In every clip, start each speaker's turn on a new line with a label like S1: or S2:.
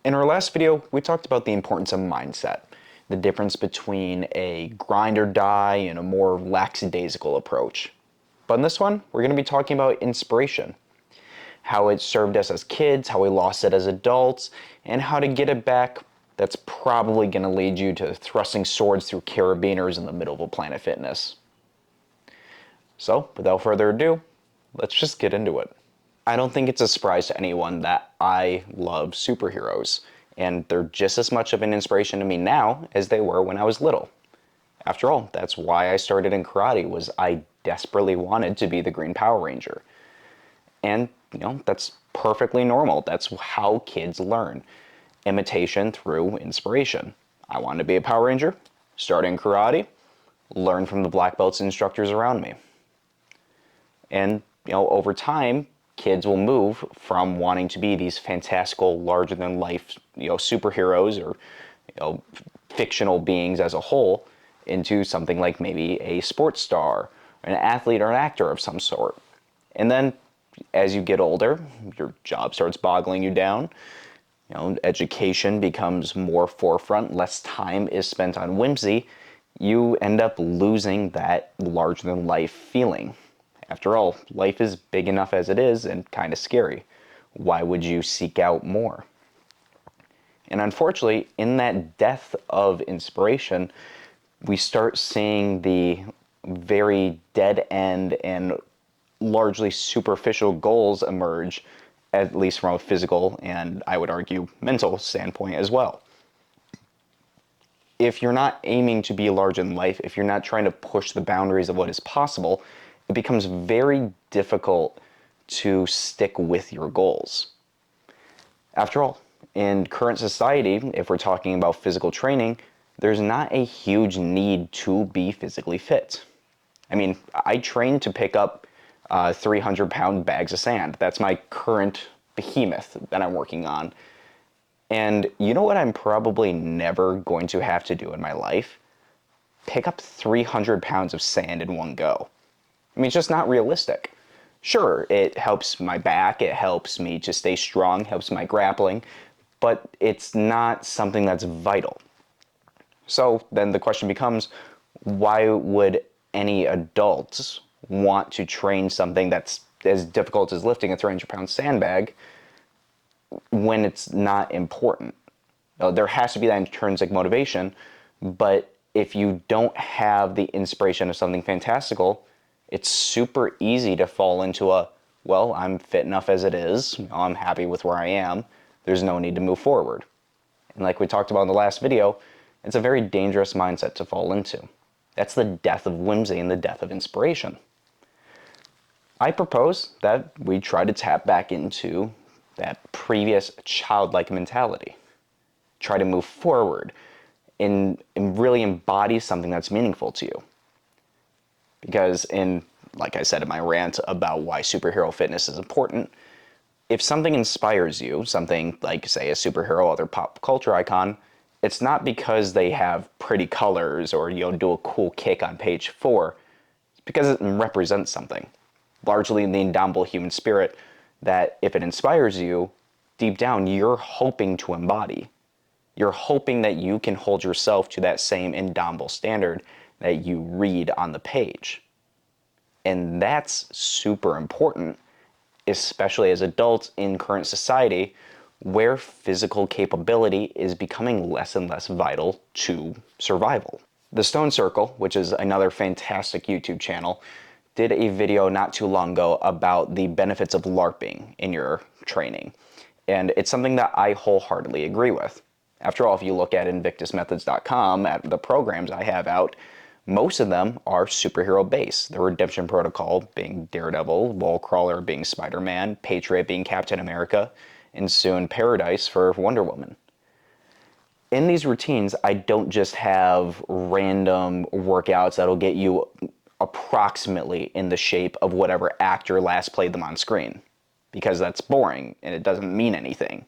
S1: In our last video, we talked about the importance of mindset, the difference between a grind or die and a more lackadaisical approach. But in this one, we're going to be talking about inspiration, how it served us as kids, how we lost it as adults, and how to get it back. That's probably going to lead you to thrusting swords through carabiners in the middle of a Planet Fitness. So, without further ado, let's just get into it. I don't think it's a surprise to anyone that I love superheroes, and they're just as much of an inspiration to me now as they were when I was little. After all, that's why I started in karate, was I desperately wanted to be the Green Power Ranger. And, that's perfectly normal. That's how kids learn. Imitation through inspiration. I wanted to be a Power Ranger, started in karate, learn from the black belts and instructors around me. And, over time, kids will move from wanting to be these fantastical, larger-than-life, superheroes or, fictional beings as a whole into something like maybe a sports star, an athlete, or an actor of some sort. And then, as you get older, your job starts boggling you down. Education becomes more forefront, less time is spent on whimsy. You end up losing that larger-than-life feeling. After all, life is big enough as it is and kind of scary. Why would you seek out more? And unfortunately, in that death of inspiration, we start seeing the very dead end and largely superficial goals emerge, at least from a physical and, I would argue, mental standpoint as well. If you're not aiming to be large in life, if you're not trying to push the boundaries of what is possible, it becomes very difficult to stick with your goals. After all, in current society, if we're talking about physical training, there's not a huge need to be physically fit. I mean, I train to pick up 300-pound bags of sand. That's my current behemoth that I'm working on. And you know what I'm probably never going to have to do in my life? Pick up 300 pounds of sand in one go. I mean, it's just not realistic. Sure, it helps my back, it helps me to stay strong, helps my grappling, but it's not something that's vital. So then the question becomes, why would any adults want to train something that's as difficult as lifting a 300-pound sandbag when it's not important? There has to be that intrinsic motivation, but if you don't have the inspiration of something fantastical, it's super easy to fall into well, I'm fit enough as it is, I'm happy with where I am, there's no need to move forward. And like we talked about in the last video, it's a very dangerous mindset to fall into. That's the death of whimsy and the death of inspiration. I propose that we try to tap back into that previous childlike mentality. Try to move forward and really embody something that's meaningful to you. Because like I said in my rant about why superhero fitness is important, if something inspires you, something like, say, a superhero or other pop culture icon, it's not because they have pretty colors or do a cool kick on page 4. It's because it represents something. Largely the indomitable human spirit that if it inspires you, deep down you're hoping to embody. You're hoping that you can hold yourself to that same indomitable standard that you read on the page. And that's super important, especially as adults in current society where physical capability is becoming less and less vital to survival. The Stone Circle, which is another fantastic YouTube channel, did a video not too long ago about the benefits of LARPing in your training. And it's something that I wholeheartedly agree with. After all, if you look at invictusmethods.com, at the programs I have out, most of them are superhero-based. The Redemption Protocol being Daredevil, Wallcrawler being Spider-Man, Patriot being Captain America, and soon Paradise for Wonder Woman. In these routines, I don't just have random workouts that'll get you approximately in the shape of whatever actor last played them on screen, because that's boring and it doesn't mean anything.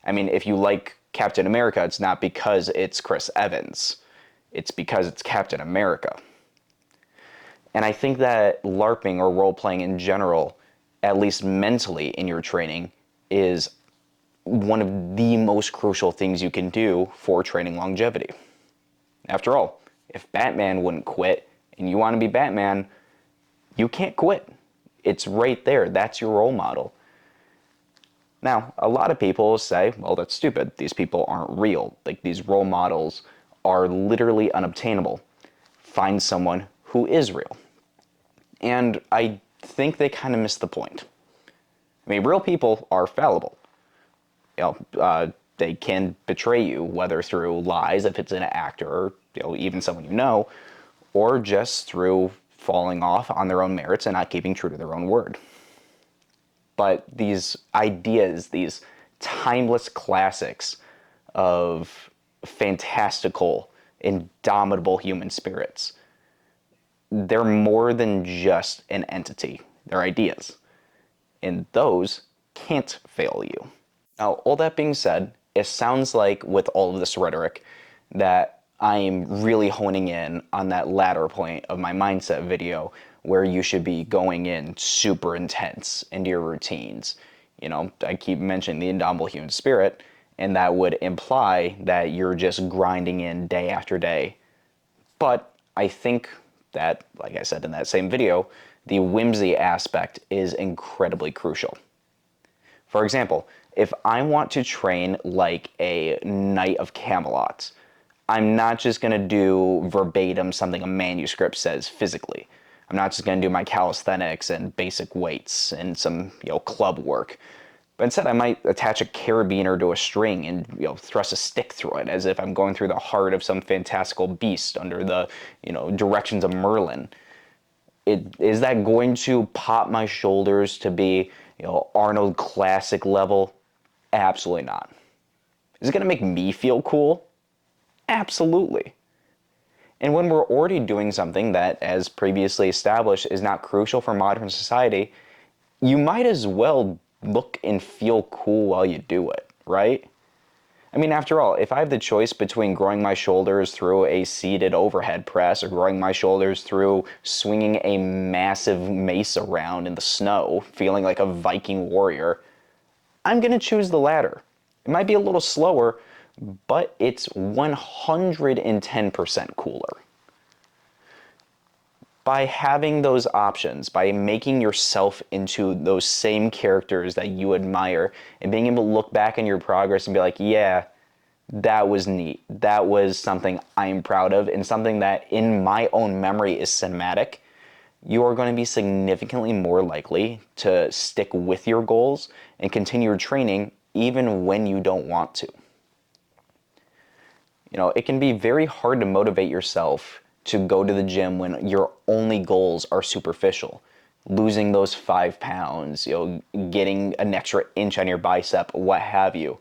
S1: I mean, if you like Captain America, it's not because it's Chris Evans. It's because it's Captain America. And I think that LARPing or role-playing in general, at least mentally in your training, is one of the most crucial things you can do for training longevity. After all, if Batman wouldn't quit and you want to be Batman, you can't quit. It's right there. That's your role model. Now, a lot of people say, well, that's stupid. These people aren't real. Like, these role models are literally unobtainable. Find someone who is real. And I think they kind of miss the point. I mean, real people are fallible. They can betray you, whether through lies, if it's an actor, or even someone you know, or just through falling off on their own merits and not keeping true to their own word. But these ideas, these timeless classics of fantastical, indomitable human spirits, they're more than just an entity. They're ideas. And those can't fail you. Now, all that being said, it sounds like with all of this rhetoric that I'm really honing in on that latter point of my mindset video where you should be going in super intense into your routines. I keep mentioning the indomitable human spirit, and that would imply that you're just grinding in day after day. But I think that, like I said in that same video, the whimsy aspect is incredibly crucial. For example, if I want to train like a Knight of Camelot, I'm not just going to do verbatim something a manuscript says physically. I'm not just going to do my calisthenics and basic weights and some club work. But instead, I might attach a carabiner to a string and thrust a stick through it as if I'm going through the heart of some fantastical beast under the directions of Merlin. Is that going to pop my shoulders to be Arnold Classic level? Absolutely not. Is it going to make me feel cool? Absolutely. And when we're already doing something that, as previously established, is not crucial for modern society, you might as well look and feel cool while you do it, right? I mean, after all, if I have the choice between growing my shoulders through a seated overhead press or growing my shoulders through swinging a massive mace around in the snow, feeling like a Viking warrior, I'm going to choose the latter. It might be a little slower, but it's 110% cooler. By having those options, by making yourself into those same characters that you admire, and being able to look back on your progress and be like, yeah, that was neat. That was something I'm proud of, and something that in my own memory is cinematic, you are going to be significantly more likely to stick with your goals and continue your training even when you don't want to. It can be very hard to motivate yourself to go to the gym when your only goals are superficial. Losing those 5 pounds, getting an extra inch on your bicep, what have you.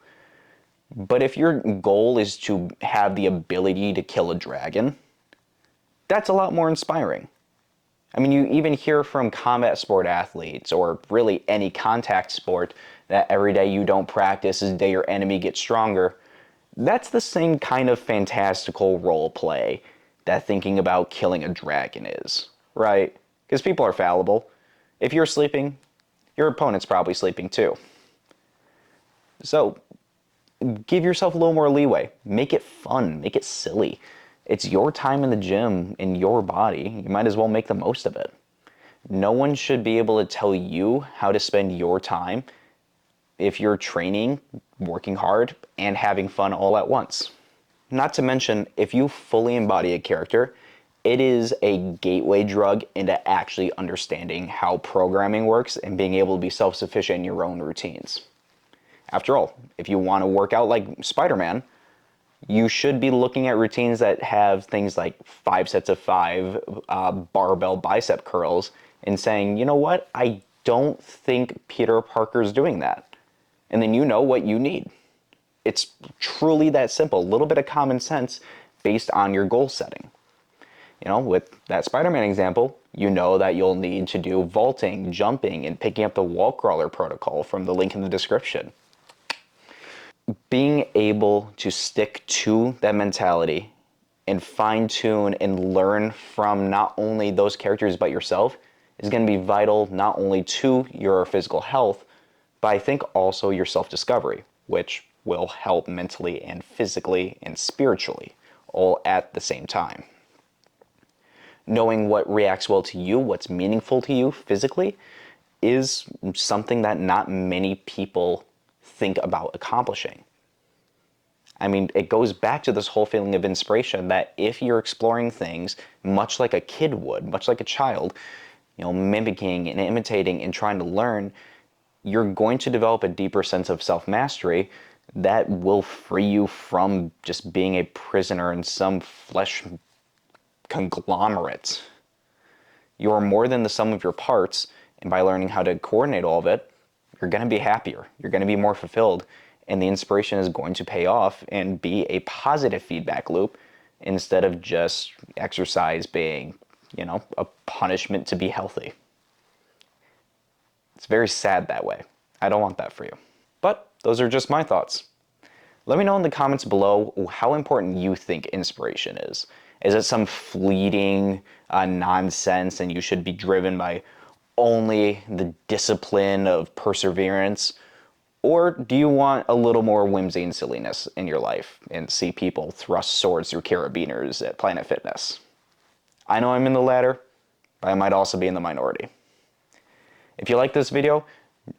S1: But if your goal is to have the ability to kill a dragon, that's a lot more inspiring. I mean, you even hear from combat sport athletes, or really any contact sport, that every day you don't practice is the day your enemy gets stronger. That's the same kind of fantastical role play that thinking about killing a dragon is, right? Because people are fallible. If you're sleeping, your opponent's probably sleeping too. So give yourself a little more leeway. Make it fun. Make it silly. It's your time in the gym, in your body. You might as well make the most of it. No one should be able to tell you how to spend your time if you're training, working hard, and having fun all at once. Not to mention, if you fully embody a character, it is a gateway drug into actually understanding how programming works and being able to be self-sufficient in your own routines. After all, if you want to work out like Spider-Man, you should be looking at routines that have things like 5 sets of 5 barbell bicep curls and saying, you know what, I don't think Peter Parker's doing that. And then you know what you need. It's truly that simple. A little bit of common sense based on your goal setting. With that Spider-Man example, you know that you'll need to do vaulting, jumping, and picking up the Wallcrawler Protocol from the link in the description. Being able to stick to that mentality and fine-tune and learn from not only those characters but yourself is going to be vital not only to your physical health, but I think also your self-discovery. which will help mentally and physically and spiritually, all at the same time. Knowing what reacts well to you, what's meaningful to you physically, is something that not many people think about accomplishing. I mean, it goes back to this whole feeling of inspiration that if you're exploring things much like a kid would, much like a child, mimicking and imitating and trying to learn, you're going to develop a deeper sense of self-mastery that will free you from just being a prisoner in some flesh conglomerate. You're more than the sum of your parts, and by learning how to coordinate all of it, you're going to be happier, you're going to be more fulfilled, and the inspiration is going to pay off and be a positive feedback loop instead of just exercise being, a punishment to be healthy. It's very sad that way. I don't want that for you. But those are just my thoughts. Let me know in the comments below how important you think inspiration is. Is it some fleeting nonsense and you should be driven by only the discipline of perseverance? Or do you want a little more whimsy and silliness in your life and see people thrust swords through carabiners at Planet Fitness? I know I'm in the latter, but I might also be in the minority. If you like this video,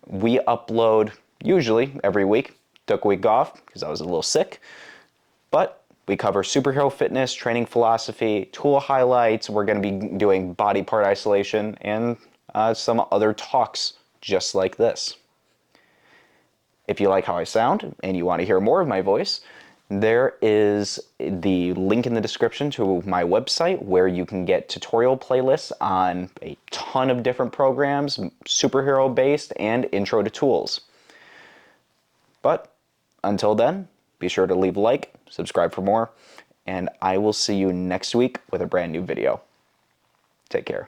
S1: we upload usually every week. Took a week off because I was a little sick, but we cover superhero fitness, training philosophy, tool highlights. We're going to be doing body part isolation and some other talks just like this. If you like how I sound and you want to hear more of my voice, there is the link in the description to my website where you can get tutorial playlists on a ton of different programs, superhero based and intro to tools. But until then, be sure to leave a like, subscribe for more, and I will see you next week with a brand new video. Take care.